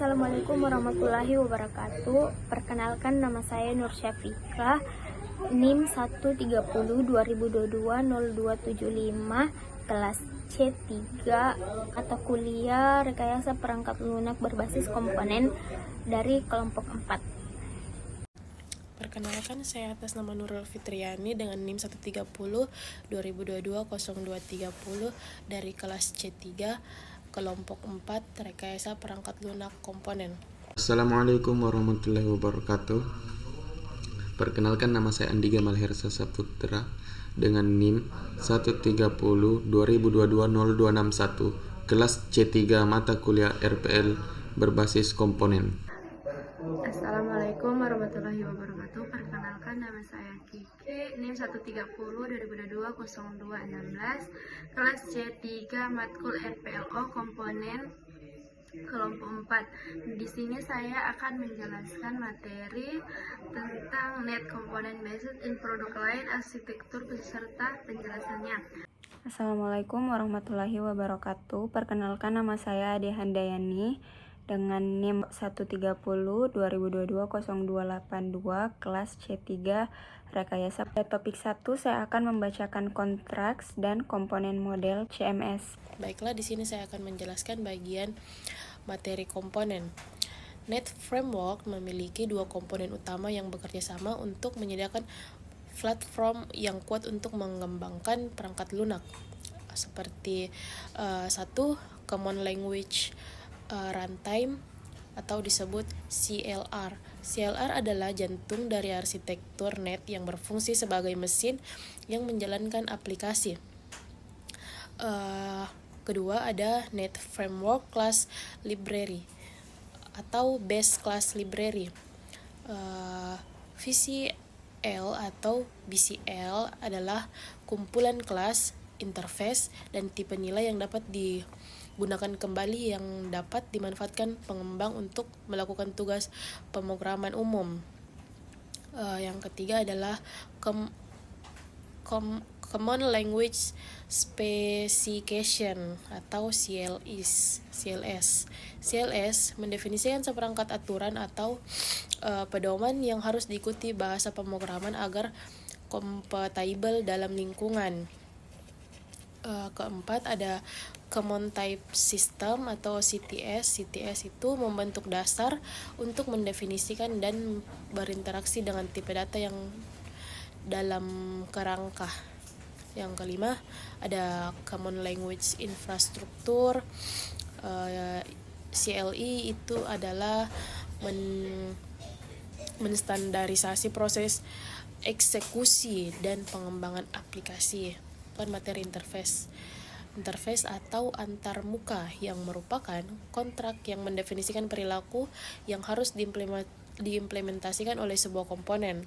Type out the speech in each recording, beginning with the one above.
Assalamualaikum warahmatullahi wabarakatuh. Perkenalkan, nama saya Nur Syafika, NIM 130 2022 0275, kelas C3, mata kuliah Rekayasa Perangkat Lunak berbasis komponen dari kelompok 4. Perkenalkan, saya atas nama Nurul Fitriani dengan NIM 130 2022 0230 dari kelas C3 kelompok 4 Rekayasa Perangkat Lunak Komponen. Assalamualaikum warahmatullahi wabarakatuh. Perkenalkan, nama saya Andi Gamal Hersa Saputra dengan NIM 130 2022 0261, kelas C3 mata kuliah RPL berbasis komponen. Assalamualaikum warahmatullahi wabarakatuh. Perkenalkan, nama saya Kiki, NIM 130 2022 0216, kelas C3 matkul RPLO komponen kelompok 4. Di sini saya akan menjelaskan materi tentang net component based in product line arsitektur beserta penjelasannya. Assalamualaikum warahmatullahi wabarakatuh. Perkenalkan, nama saya Ade Handayani dengan NIM 130 2022 0282, kelas C3 Rekayasa. Pada topik 1 saya akan membacakan kontraks dan komponen model CMS. Baiklah, di sini saya akan menjelaskan bagian materi komponen. Net Framework memiliki dua komponen utama yang bekerja sama untuk menyediakan platform yang kuat untuk mengembangkan perangkat lunak, seperti satu, Common Language Runtime atau disebut CLR. CLR adalah jantung dari arsitektur net yang berfungsi sebagai mesin yang menjalankan aplikasi. Kedua, ada Net Framework Class Library atau Base Class Library. VCL atau BCL adalah kumpulan kelas, interface, dan tipe nilai yang dapat digunakan kembali yang dapat dimanfaatkan pengembang untuk melakukan tugas pemrograman umum. Yang ketiga adalah Common Language Specification atau CLS. CLS mendefinisikan seperangkat aturan atau pedoman yang harus diikuti bahasa pemrograman agar kompatibel dalam lingkungan. Keempat, ada Common Type System atau CTS. CTS itu membentuk dasar untuk mendefinisikan dan berinteraksi dengan tipe data yang dalam kerangka. Yang kelima, ada Common Language Infrastructure. CLI itu adalah menstandarisasi proses eksekusi dan pengembangan aplikasi. Materi interface atau antarmuka yang merupakan kontrak yang mendefinisikan perilaku yang harus diimplementasikan oleh sebuah komponen.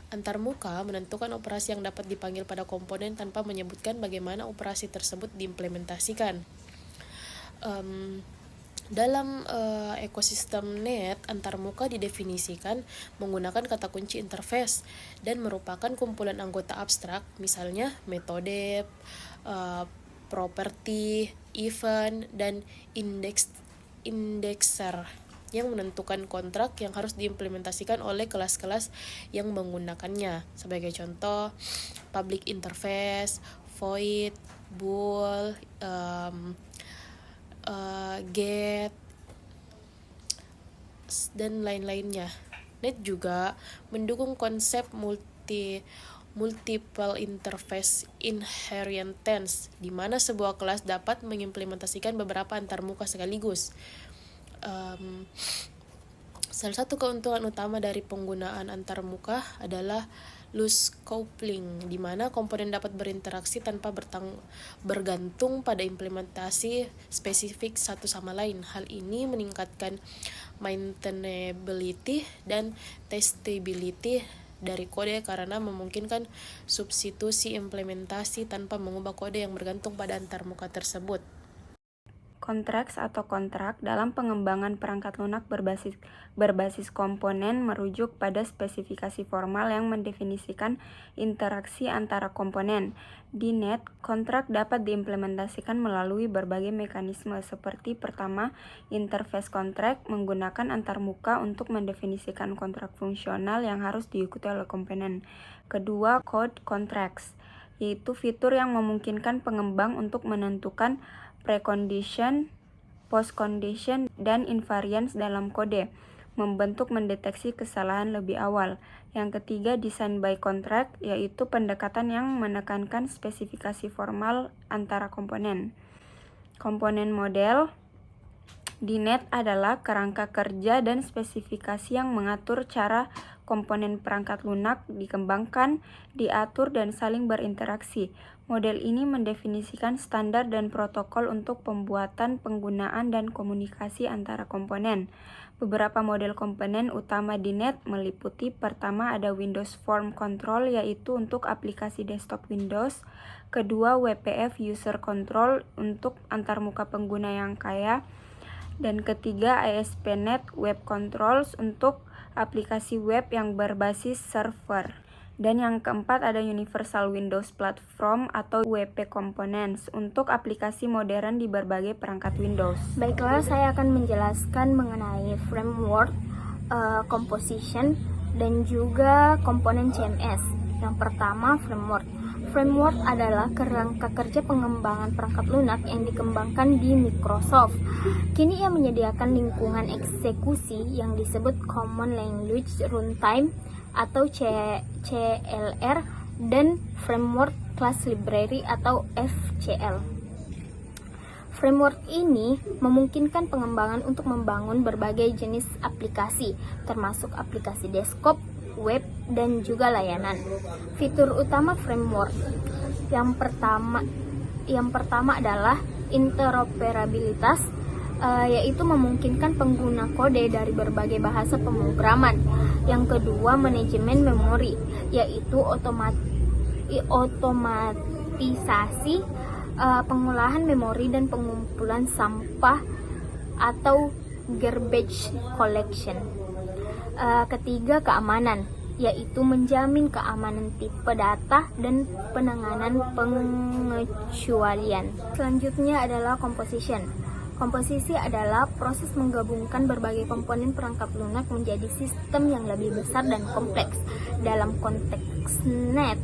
Antarmuka menentukan operasi yang dapat dipanggil pada komponen tanpa menyebutkan bagaimana operasi tersebut diimplementasikan. Dalam ekosistem net, antarmuka didefinisikan menggunakan kata kunci interface dan merupakan kumpulan anggota abstrak, misalnya metode, property, event, dan indexer yang menentukan kontrak yang harus diimplementasikan oleh kelas-kelas yang menggunakannya. Sebagai contoh, public interface, void, bool, get, dan lain-lainnya. Net juga mendukung konsep multiple interface inheritance, di mana sebuah kelas dapat mengimplementasikan beberapa antarmuka sekaligus. Salah satu keuntungan utama dari penggunaan antarmuka adalah loose coupling, di mana komponen dapat berinteraksi tanpa bergantung pada implementasi spesifik satu sama lain. Hal ini meningkatkan maintainability dan testability dari kode karena memungkinkan substitusi implementasi tanpa mengubah kode yang bergantung pada antarmuka tersebut. Contracts atau kontrak dalam pengembangan perangkat lunak berbasis komponen merujuk pada spesifikasi formal yang mendefinisikan interaksi antara komponen. Di net, kontrak dapat diimplementasikan melalui berbagai mekanisme seperti pertama, interface contract menggunakan antarmuka untuk mendefinisikan kontrak fungsional yang harus diikuti oleh komponen. Kedua, code contracts, yaitu fitur yang memungkinkan pengembang untuk menentukan precondition, postcondition, dan invariance dalam kode, membentuk mendeteksi kesalahan lebih awal. Yang ketiga, design by contract, yaitu pendekatan yang menekankan spesifikasi formal antara komponen. Komponen model di net adalah kerangka kerja dan spesifikasi yang mengatur cara komponen perangkat lunak dikembangkan, diatur, dan saling berinteraksi. Model ini mendefinisikan standar dan protokol untuk pembuatan, penggunaan, dan komunikasi antara komponen. Beberapa model komponen utama di net meliputi: pertama ada Windows Form Control, yaitu untuk aplikasi desktop Windows. Kedua, WPF User Control untuk antarmuka pengguna yang kaya. Dan ketiga, ASP.NET Web Controls untuk aplikasi web yang berbasis server. Dan yang keempat ada Universal Windows Platform atau WP Components untuk aplikasi modern di berbagai perangkat Windows. Baiklah, saya akan menjelaskan mengenai framework, composition, dan juga komponen CMS. Yang pertama, framework. Framework adalah kerangka kerja pengembangan perangkat lunak yang dikembangkan di Microsoft. Kini ia menyediakan lingkungan eksekusi yang disebut Common Language Runtime atau CLR dan Framework Class Library atau FCL. Framework ini memungkinkan pengembangan untuk membangun berbagai jenis aplikasi, termasuk aplikasi desktop, web, dan juga layanan. Fitur utama framework yang pertama adalah interoperabilitas, yaitu memungkinkan pengguna kode dari berbagai bahasa pemrograman. Yang kedua, manajemen memori, yaitu otomatisasi pengolahan memori dan pengumpulan sampah atau garbage collection. Ketiga, keamanan, yaitu menjamin keamanan tipe data dan penanganan pengecualian. Selanjutnya adalah composition. Komposisi adalah proses menggabungkan berbagai komponen perangkat lunak menjadi sistem yang lebih besar dan kompleks. Dalam konteks net,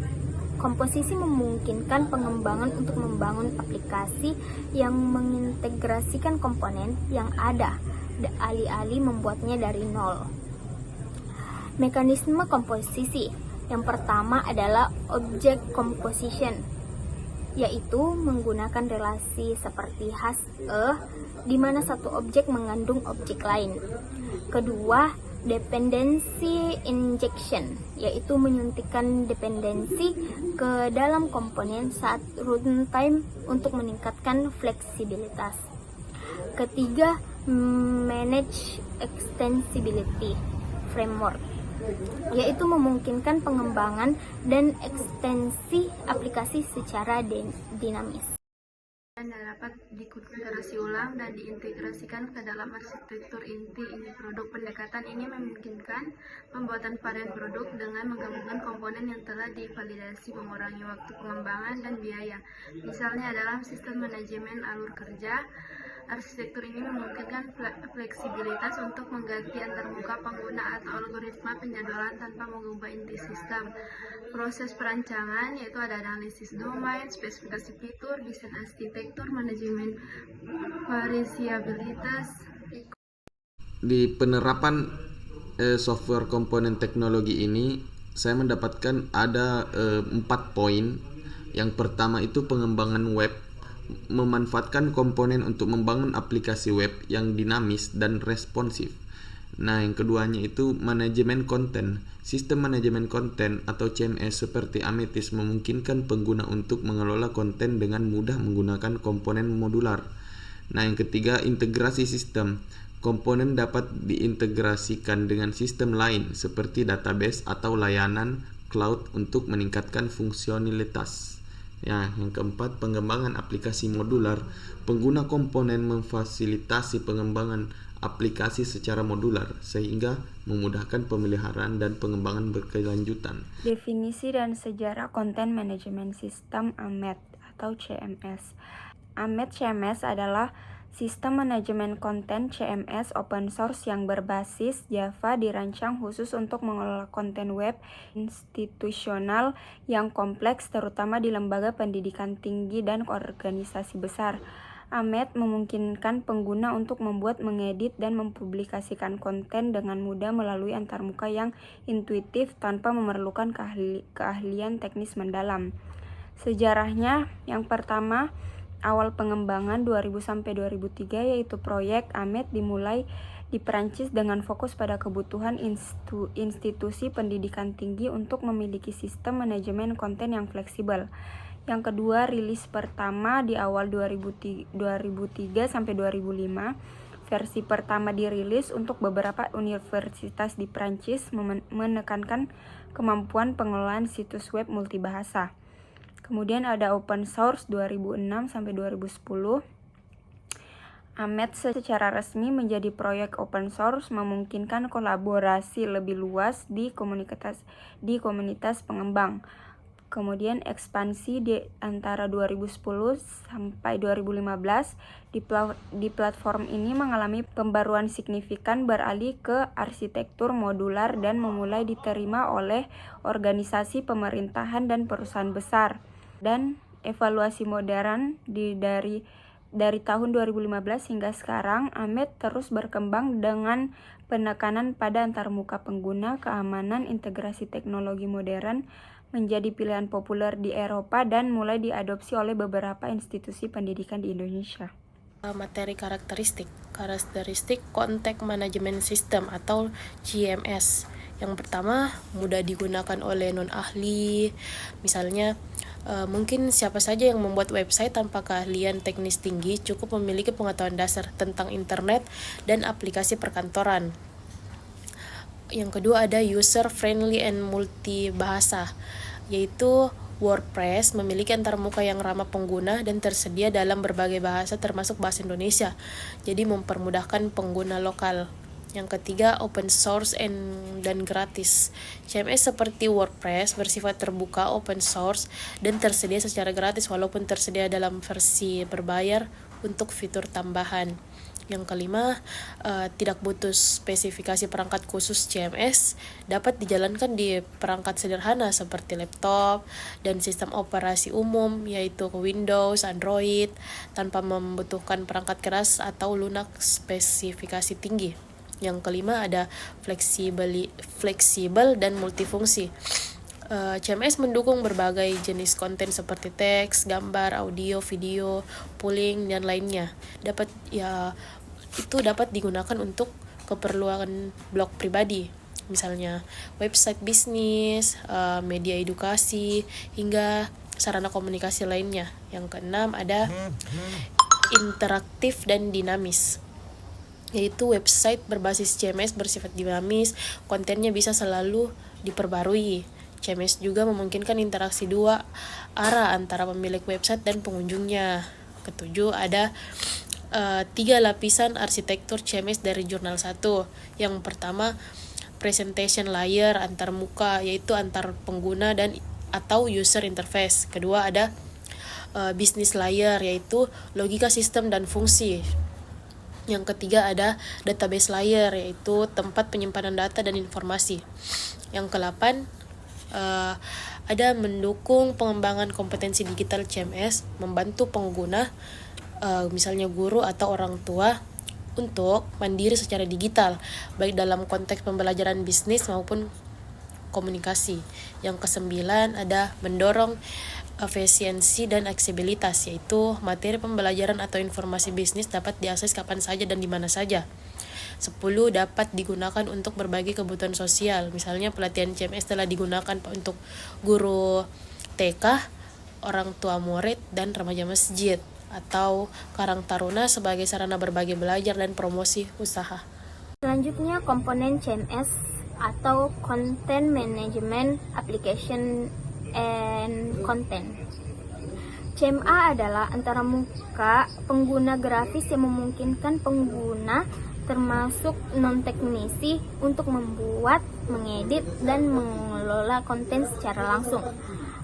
komposisi memungkinkan pengembangan untuk membangun aplikasi yang mengintegrasikan komponen yang ada, alih-alih membuatnya dari nol. Mekanisme komposisi yang pertama adalah object composition, yaitu menggunakan relasi seperti has-a, di mana satu objek mengandung objek lain. Kedua, dependency injection, yaitu menyuntikkan dependensi ke dalam komponen saat runtime untuk meningkatkan fleksibilitas. Ketiga, manage extensibility framework, yaitu memungkinkan pengembangan dan ekstensi aplikasi secara dinamis. Dan dapat dikonfigurasi ulang dan diintegrasikan ke dalam arsitektur inti produk. Pendekatan ini memungkinkan pembuatan varian produk dengan menggabungkan komponen yang telah divalidasi, mengurangi waktu pengembangan dan biaya. Misalnya dalam sistem manajemen alur kerja, arsitektur ini memungkinkan fleksibilitas untuk mengganti antarmuka pengguna atau algoritma penjadwalan tanpa mengubah inti sistem. Proses perancangan yaitu ada analisis domain, spesifikasi fitur, desain arsitektur, manajemen variabilitas. Di penerapan software komponen teknologi ini, saya mendapatkan ada 4 poin. Yang pertama itu pengembangan web, memanfaatkan komponen untuk membangun aplikasi web yang dinamis dan responsif. Nah, yang keduanya itu manajemen konten. Sistem manajemen konten atau CMS seperti Amethyst memungkinkan pengguna untuk mengelola konten dengan mudah menggunakan komponen modular. Nah, yang ketiga integrasi sistem. Komponen dapat diintegrasikan dengan sistem lain seperti database atau layanan cloud untuk meningkatkan fungsionalitas. Ya, yang keempat, pengembangan aplikasi modular. Pengguna komponen memfasilitasi pengembangan aplikasi secara modular sehingga memudahkan pemeliharaan dan pengembangan berkelanjutan. Definisi dan sejarah Content Management System (AMET) atau CMS. AMET CMS adalah sistem manajemen konten CMS open source yang berbasis Java dirancang khusus untuk mengelola konten web institusional yang kompleks terutama di lembaga pendidikan tinggi dan organisasi besar. AMET memungkinkan pengguna untuk membuat, mengedit, dan mempublikasikan konten dengan mudah melalui antarmuka yang intuitif tanpa memerlukan keahlian teknis mendalam. Sejarahnya, yang pertama, awal pengembangan 2000-2003 yaitu proyek AMET dimulai di Perancis dengan fokus pada kebutuhan institusi pendidikan tinggi untuk memiliki sistem manajemen konten yang fleksibel. Yang kedua, rilis pertama di awal 2003-2005. Versi pertama dirilis untuk beberapa universitas di Perancis menekankan kemampuan pengelolaan situs web multibahasa. Kemudian ada open source 2006-2010. AMET secara resmi menjadi proyek open source memungkinkan kolaborasi lebih luas di komunitas pengembang. Kemudian ekspansi di antara 2010 sampai 2015 di platform ini mengalami pembaruan signifikan beralih ke arsitektur modular dan memulai diterima oleh organisasi pemerintahan dan perusahaan besar. Dan evaluasi modern dari tahun 2015 hingga sekarang, AMET terus berkembang dengan penekanan pada antarmuka pengguna, keamanan, integrasi teknologi modern menjadi pilihan populer di Eropa dan mulai diadopsi oleh beberapa institusi pendidikan di Indonesia. Materi karakteristik Content Management System atau CMS. Yang pertama, mudah digunakan oleh non-ahli. Misalnya, mungkin siapa saja yang membuat website tanpa keahlian teknis tinggi cukup memiliki pengetahuan dasar tentang internet dan aplikasi perkantoran. Yang kedua ada user friendly and multibahasa, yaitu WordPress memiliki antarmuka yang ramah pengguna dan tersedia dalam berbagai bahasa termasuk bahasa Indonesia, jadi mempermudahkan pengguna lokal. Yang ketiga, open source dan gratis. CMS seperti WordPress bersifat terbuka, open source, dan tersedia secara gratis walaupun tersedia dalam versi berbayar untuk fitur tambahan. Yang kelima, tidak butuh spesifikasi perangkat khusus. CMS dapat dijalankan di perangkat sederhana seperti laptop dan sistem operasi umum yaitu Windows, Android, tanpa membutuhkan perangkat keras atau lunak spesifikasi tinggi. Yang kelima ada fleksibel dan multifungsi. CMS mendukung berbagai jenis konten seperti teks, gambar, audio, video, polling, dan lainnya. Itu dapat digunakan untuk keperluan blog pribadi, misalnya website bisnis, media edukasi, hingga sarana komunikasi lainnya. Yang keenam ada interaktif dan dinamis, yaitu website berbasis CMS bersifat dinamis, kontennya bisa selalu diperbarui. CMS juga memungkinkan interaksi dua arah antara pemilik website dan pengunjungnya. Ketujuh, ada 3 lapisan arsitektur CMS dari jurnal 1. Yang pertama, presentation layer antarmuka, yaitu antar pengguna dan atau user interface. Kedua, ada business layer, yaitu logika sistem dan fungsi. Yang ketiga ada database layer, yaitu tempat penyimpanan data dan informasi. Yang ke-8 ada mendukung pengembangan kompetensi digital CMS, membantu pengguna, misalnya guru atau orang tua, untuk mandiri secara digital, baik dalam konteks pembelajaran bisnis maupun komunikasi. Yang ke-9 ada mendorong efisiensi dan aksesibilitas, yaitu materi pembelajaran atau informasi bisnis dapat diakses kapan saja dan di mana saja. 10 dapat digunakan untuk berbagai kebutuhan sosial, misalnya pelatihan CMS telah digunakan untuk guru TK, orang tua murid, dan remaja masjid atau Karang Taruna sebagai sarana berbagi belajar dan promosi usaha. Selanjutnya komponen CMS atau Content Management Application and Content. CMA adalah antarmuka pengguna grafis yang memungkinkan pengguna termasuk non-teknisi untuk membuat, mengedit, dan mengelola konten secara langsung.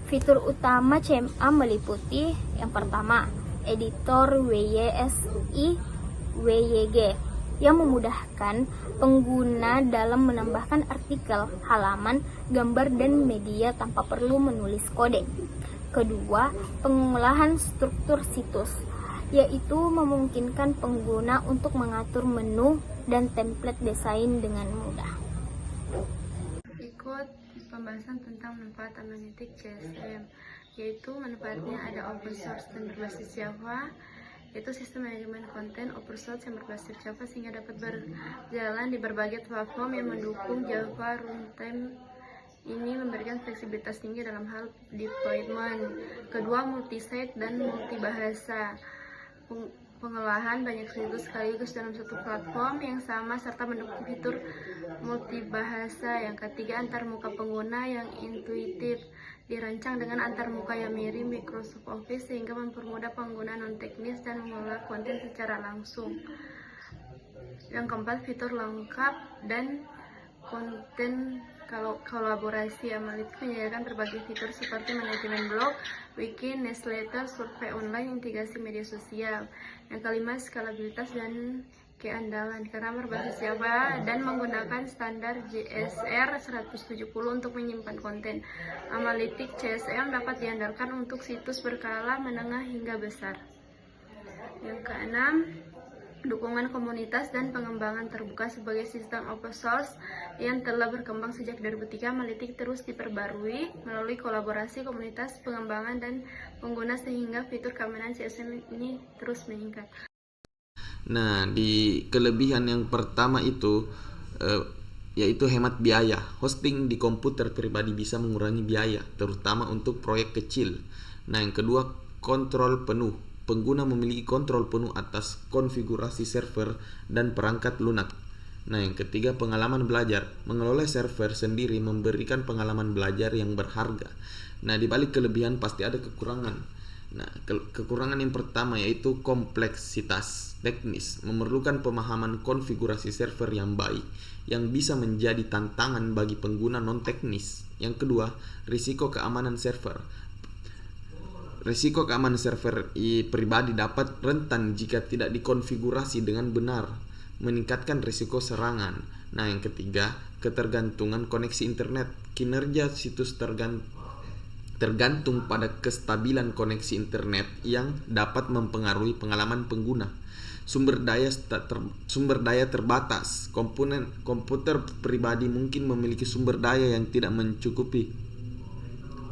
Fitur utama CMA meliputi yang pertama, editor WYSI WYG yang memudahkan pengguna dalam menambahkan artikel, halaman, gambar, dan media tanpa perlu menulis kode. Kedua, pengolahan struktur situs, yaitu memungkinkan pengguna untuk mengatur menu dan template desain dengan mudah. Ikut pembahasan tentang manfaat analitik CSM, yaitu manfaatnya ada open source dan berbasis Java, yaitu sistem manajemen konten open source yang berbasis Java sehingga dapat berjalan di berbagai platform yang mendukung Java runtime. Ini memberikan fleksibilitas tinggi dalam hal deployment. Kedua, multi-site dan multibahasa. Pengolahan banyak situs sekaligus dalam satu platform yang sama serta mendukung fitur multibahasa. Yang ketiga, antarmuka pengguna yang intuitif. Dirancang dengan antarmuka yang mirip Microsoft Office sehingga mempermudah pengguna non-teknis dan mengelola konten secara langsung. Yang keempat, fitur lengkap dan konten kolaborasi. Analitik menyediakan berbagai fitur seperti manajemen blog, wiki, newsletter, survei online, integrasi media sosial. Yang kelima, skalabilitas dan keandalan karena berbasis Java dan menggunakan standar JSR 170 untuk menyimpan konten. Analitik CSM dapat diandalkan untuk situs berskala menengah hingga besar. Yang keenam, dukungan komunitas dan pengembangan terbuka. Sebagai sistem open source yang telah berkembang sejak 2003, Analitik terus diperbarui melalui kolaborasi komunitas, pengembangan, dan pengguna sehingga fitur keamanan CSM ini terus meningkat. Nah, di kelebihan yang pertama itu yaitu hemat biaya. Hosting di komputer pribadi bisa mengurangi biaya, terutama untuk proyek kecil. Nah, yang kedua, kontrol penuh. Pengguna memiliki kontrol penuh atas konfigurasi server dan perangkat lunak. Nah, yang ketiga, pengalaman belajar. Mengelola server sendiri memberikan pengalaman belajar yang berharga. Nah, di balik kelebihan pasti ada kekurangan. Nah, kekurangan yang pertama yaitu kompleksitas teknis. Memerlukan pemahaman konfigurasi server yang baik, yang bisa menjadi tantangan bagi pengguna non-teknis. Yang kedua, risiko keamanan server. Risiko keamanan server pribadi dapat rentan jika tidak dikonfigurasi dengan benar, meningkatkan risiko serangan. Nah, yang ketiga, ketergantungan koneksi internet. Kinerja situs tergantung pada kestabilan koneksi internet yang dapat mempengaruhi pengalaman pengguna. Sumber daya terbatas. Komputer pribadi mungkin memiliki sumber daya yang tidak mencukupi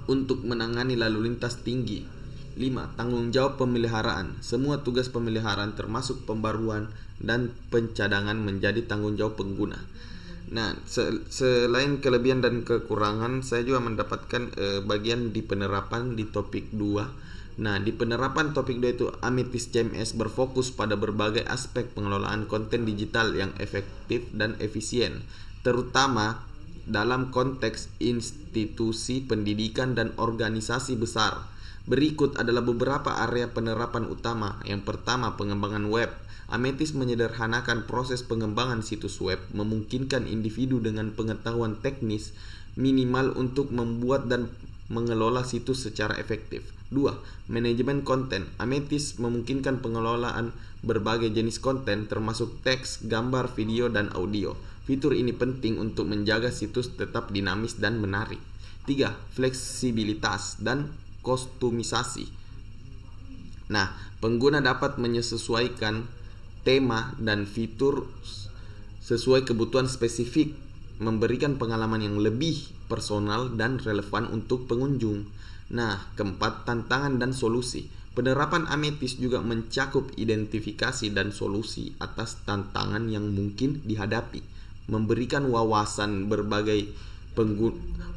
untuk menangani lalu lintas tinggi. 5. Tanggung jawab pemeliharaan. Semua tugas pemeliharaan termasuk pembaruan dan pencadangan menjadi tanggung jawab pengguna. Nah, selain kelebihan dan kekurangan, saya juga mendapatkan bagian di penerapan di topik 2. Nah, di penerapan topik 2 itu Amethyst CMS berfokus pada berbagai aspek pengelolaan konten digital yang efektif dan efisien, terutama dalam konteks institusi pendidikan dan organisasi besar. Berikut adalah beberapa area penerapan utama. Yang pertama, pengembangan web. Amethyst menyederhanakan proses pengembangan situs web, memungkinkan individu dengan pengetahuan teknis minimal untuk membuat dan mengelola situs secara efektif. 2. Manajemen konten. Amethyst memungkinkan pengelolaan berbagai jenis konten termasuk teks, gambar, video, dan audio. Fitur ini penting untuk menjaga situs tetap dinamis dan menarik. 3. Fleksibilitas dan kostumisasi. Nah, pengguna dapat menyesuaikan tema dan fitur sesuai kebutuhan spesifik, memberikan pengalaman yang lebih personal dan relevan untuk pengunjung. Nah, keempat, tantangan dan solusi. Penerapan Amethyst juga mencakup identifikasi dan solusi atas tantangan yang mungkin dihadapi, memberikan wawasan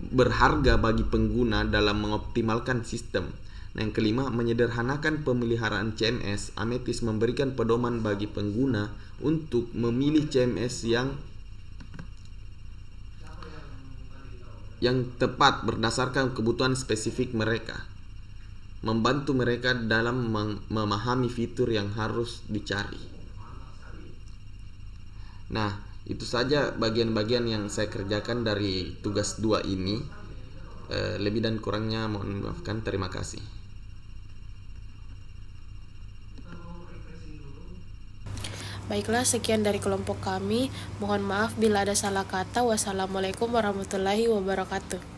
berharga bagi pengguna dalam mengoptimalkan sistem. Nah, yang kelima, menyederhanakan pemeliharaan CMS. Amethyst memberikan pedoman bagi pengguna untuk memilih CMS yang tepat berdasarkan kebutuhan spesifik mereka. membantu mereka dalam memahami fitur yang harus dicari. Nah, itu saja bagian-bagian yang saya kerjakan dari tugas 2 ini. Lebih dan kurangnya mohon maafkan. Terima kasih. Baiklah, sekian dari kelompok kami. Mohon maaf bila ada salah kata. Wassalamualaikum warahmatullahi wabarakatuh.